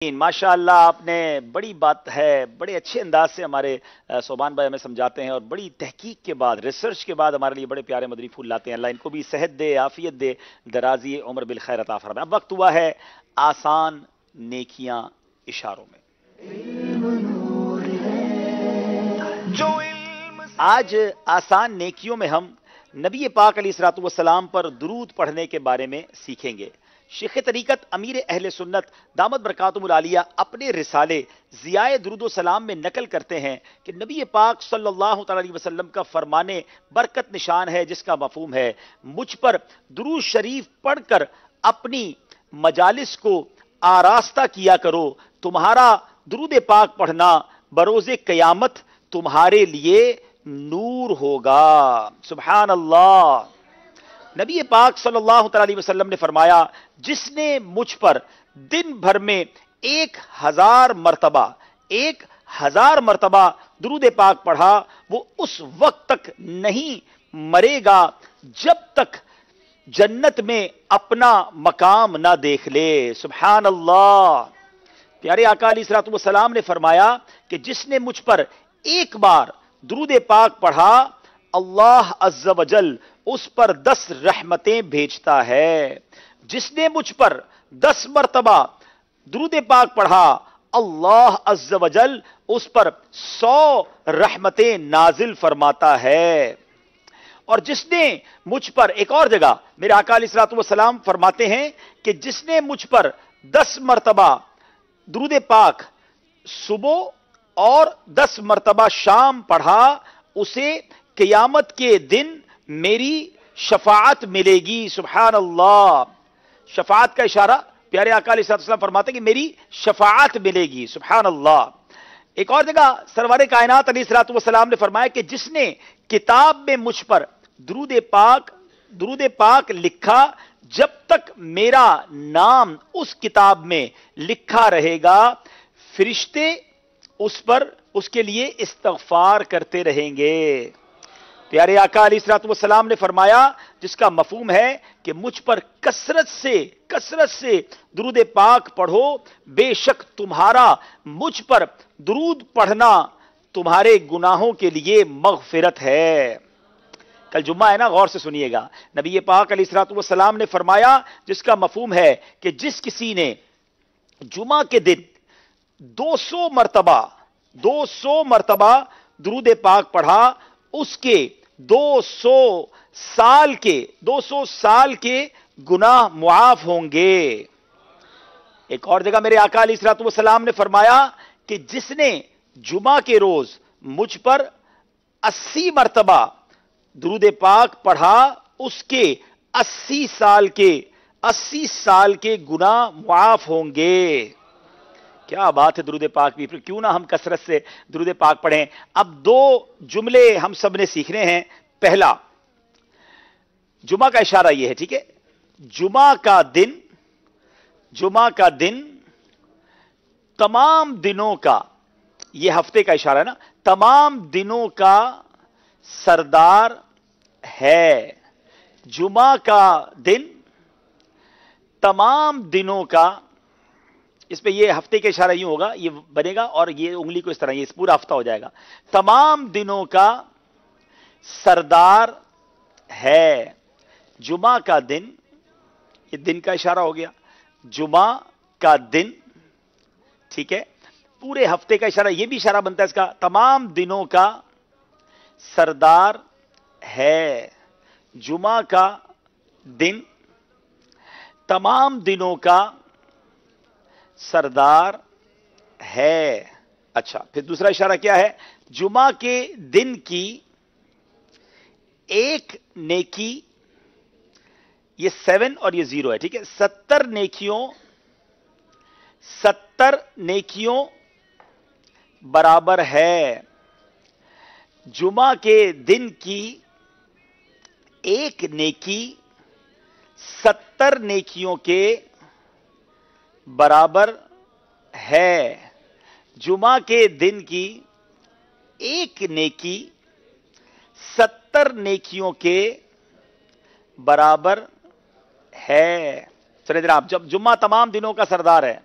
माशाअल्लाह आपने बड़ी बात है, बड़े अच्छे अंदाज से हमारे सोबान भाई हमें समझाते हैं और बड़ी तहकीक के बाद, रिसर्च के बाद हमारे लिए बड़े प्यारे मदनी फूल लाते हैं। अल्लाह इनको भी सेहत दे, आफियत दे, दराजी उम्र बिल खैर अता फरमाए। अब वक्त हुआ है आसान नेकियां इशारों में। आज आसान नेकियों में हम नबी पाक अलैहिस्सलातु वस्सलाम पर दुरूद पढ़ने के बारे में सीखेंगे। शेख तरीकत अमीर अहले सुन्नत दामद बरकातुहुल आलिया अपने रिसाले ज़ियाए दुरूद व सलाम में नकल करते हैं कि नबी पाक सल्लल्लाहु अलैहि वसल्लम का फरमाने बरकत निशान है, जिसका मफहूम है मुझ पर दुरूद शरीफ पढ़कर अपनी मजालिस को आरास्ता किया करो, तुम्हारा दुरूद पाक पढ़ना बरोज़े क़यामत तुम्हारे लिए नूर होगा। सुभान अल्लाह। नबी पाक सल्लल्लाहु अलैहि वसल्लम ने फरमाया, जिसने मुझ पर दिन भर में 1000 मर्तबा दुरूद पाक पढ़ा, वो उस वक्त तक नहीं मरेगा जब तक जन्नत में अपना मकाम ना देख ले। सुभान अल्लाह। प्यारे आका अलैहिस्सलातु वस्सलाम ने फरमाया कि जिसने मुझ पर एक बार दुरूद पाक पढ़ा, अल्लाह अज़्ज़ वजल उस पर 10 रहमतें भेजता है। जिसने मुझ पर 10 मर्तबा दुरूद पाक पढ़ा, अल्लाह अज़्ज़ वजल उस पर 100 रहमतें नाजिल फरमाता है। और जिसने मुझ पर, एक और जगह मेरे आका अलैहिस्सलातु वस्सलाम फरमाते हैं कि जिसने मुझ पर 10 मर्तबा दुरूद पाक सुबह और 10 मर्तबा शाम पढ़ा, उसे क़यामत के दिन मेरी शफाअत मिलेगी। सुभान अल्लाह। शफाअत का इशारा प्यारे आका अलैहिस्सलाम फरमाते हैं कि मेरी शफाअत मिलेगी। सुभान अल्लाह। एक और जगह सरवारे कायनात अलैहिस्सलातु वस्सलाम ने फरमाया कि जिसने किताब में मुझ पर दुरूद पाक लिखा, जब तक मेरा नाम उस किताब में लिखा रहेगा, फरिश्ते उस पर उसके लिए इस्तगफार करते रहेंगे। प्यारे आका अलैहिस्सलातु वस्सलाम ने फरमाया, जिसका मफहूम है कि मुझ पर कसरत से दुरूद पाक पढ़ो, बेशक तुम्हारा मुझ पर दुरूद पढ़ना तुम्हारे गुनाहों के लिए मगफिरत है। कल जुम्मा है ना, गौर से सुनिएगा। नबी पाक अलैहिस्सलातु वस्सलाम ने फरमाया, जिसका मफहूम है कि जिस किसी ने जुमा के दिन 200 मर्तबा दुरूद पाक पढ़ा, उसके 200 साल के गुनाह मुआफ होंगे। एक और जगह मेरे आका अलैहिस्सलातु वस्सलाम ने फरमाया कि जिसने जुमा के रोज मुझ पर 80 मर्तबा दुरूद पाक पढ़ा, उसके 80 साल के गुनाह मुआफ होंगे। क्या बात है। दुरूद पाक भी, फिर क्यों ना हम कसरत से दुरूद पाक पढ़ें। अब 2 जुमले हम सब ने सीखने हैं। पहला, जुमा का इशारा यह है, ठीक है। जुमा का दिन तमाम दिनों का, यह हफ्ते का इशारा है ना, तमाम दिनों का सरदार है। जुमा का दिन तमाम दिनों का, इस पे ये हफ्ते का इशारा यूं होगा, ये बनेगा और ये उंगली को इस तरह, ये पूरा हफ्ता हो जाएगा। तमाम दिनों का सरदार है। जुमा का दिन, ये दिन का इशारा हो गया। जुमा का दिन, ठीक है। पूरे हफ्ते का इशारा, ये भी इशारा बनता है इसका, तमाम दिनों का सरदार है। जुमा का दिन तमाम दिनों का सरदार है। अच्छा, फिर दूसरा इशारा क्या है? जुमा के दिन की एक नेकी, ये 7 और ये 0 है, ठीक है। 70 नेकियों बराबर है। जुमा के दिन की एक नेकी 70 नेकियों के बराबर है। जुमा के दिन की एक नेकी 70 नेकियों के बराबर है। चले जनाब, जब जुम्मा तमाम दिनों का सरदार है,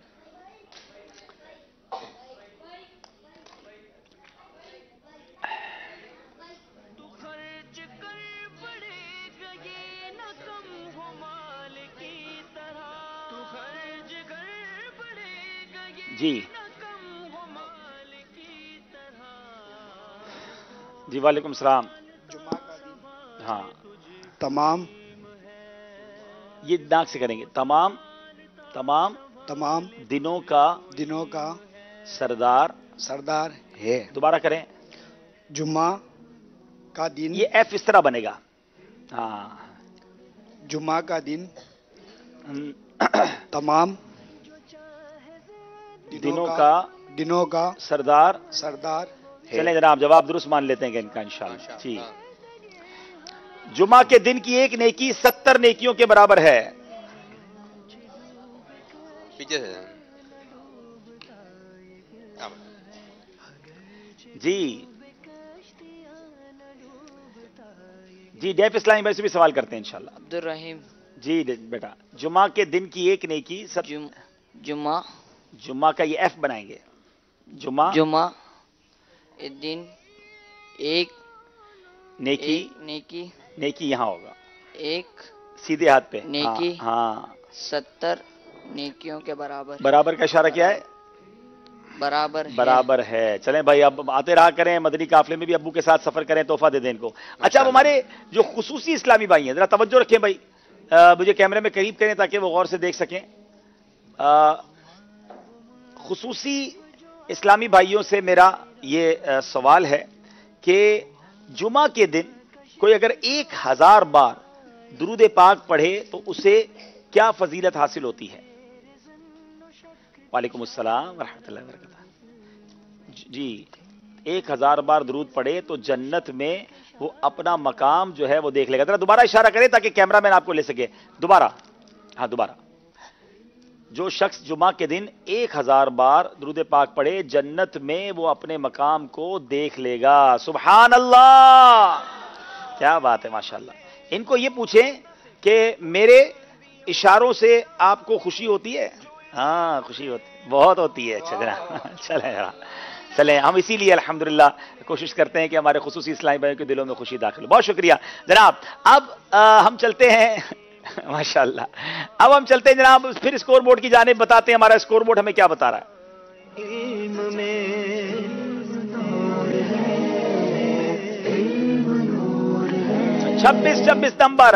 جی جی وعلیکم السلام. جمعہ کا دن ہاں تمام یہ ناک سے کریں گے. تمام تمام تمام دنوں کا دنوں کا سردار. سردار ہے. دوبارہ کریں. جمعہ کا دن یہ ایف اس طرح بنے گا. ہاں جمعہ کا دن تمام دنوں کا سردار ہے. چلیں جناب جواب درست مان لیتے ہیں ان کا انشاءاللہ. جی جمعہ کے دن کی ایک نیکی 70 نیکیوں کے برابر ہے. پیچھے سے جی جی ڈیف اسلامی بھائی سے بھی سوال کرتے ہیں انشاءاللہ. عبد الرحیم. جی بیٹا جمعہ کے دن کی ایک نیکی جمعہ کا یہ ایف بنائیں گے. جمعہ دن ایک نیکی یہاں ہوگا ایک سیدھے ہاتھ پہ. نیکی ہاں 70 نیکیوں کے برابر. برابر کا اشارہ کیا ہے؟ برابر ہے. چلیں بھائی اب آتے رہا کریں مدنی قافلے میں بھی ابو کے ساتھ سفر کریں تحفہ دے دیں ان کو. اچھا اب ہمارے جو خصوصی اسلامی بھائی ہیں ذرا توجہ رکھیں بھائی, مجھے کیمرے میں قریب کریں تاکہ وہ غور سے دیکھ سکیں. خصوصی اسلامی بھائیوں سے میرا یہ سوال ہے کہ جمعہ کے دن کوئی اگر 1000 بار درود پاک پڑھے تو اسے کیا فضیلت حاصل ہوتی ہے؟ وعلیکم السلام ورحمۃ اللہ وبرکاتہ. جی 1000 بار درود پڑھے تو جنت میں وہ اپنا مقام جو ہے وہ دیکھ لے گا. ذرا دوبارہ اشارہ کرے تاکہ کیمرہ مین آپ کو لے سکے. دوبارہ. ہاں دوبارہ. جو شخص جمعہ کے دن 1000 بار درود پاک پڑھے جنت میں وہ اپنے مقام کو دیکھ لے گا. سبحان اللہ, کیا بات ہے ماشاءاللہ. ان کو یہ پوچھیں کہ میرے اشاروں سے آپ کو خوشی ہوتی ہے؟ ہاں خوشی ہوتی بہت ہوتی ہے. اچھا چلیں ہم اسی لیے الحمدللہ کوشش کرتے ہیں کہ ہمارے خصوصی اسلامی بھائیوں کے دلوں میں خوشی داخل ہو. بہت شکریہ جناب. اب ہم چلتے ہیں ماشاءاللہ. اب ہم چلتے ہیں جناب پھر اسکور بورڈ کی جانب بتاتے ہیں ہمارا اسکور بورڈ ہمیں کیا بتا رہا ہے. 26 نمبر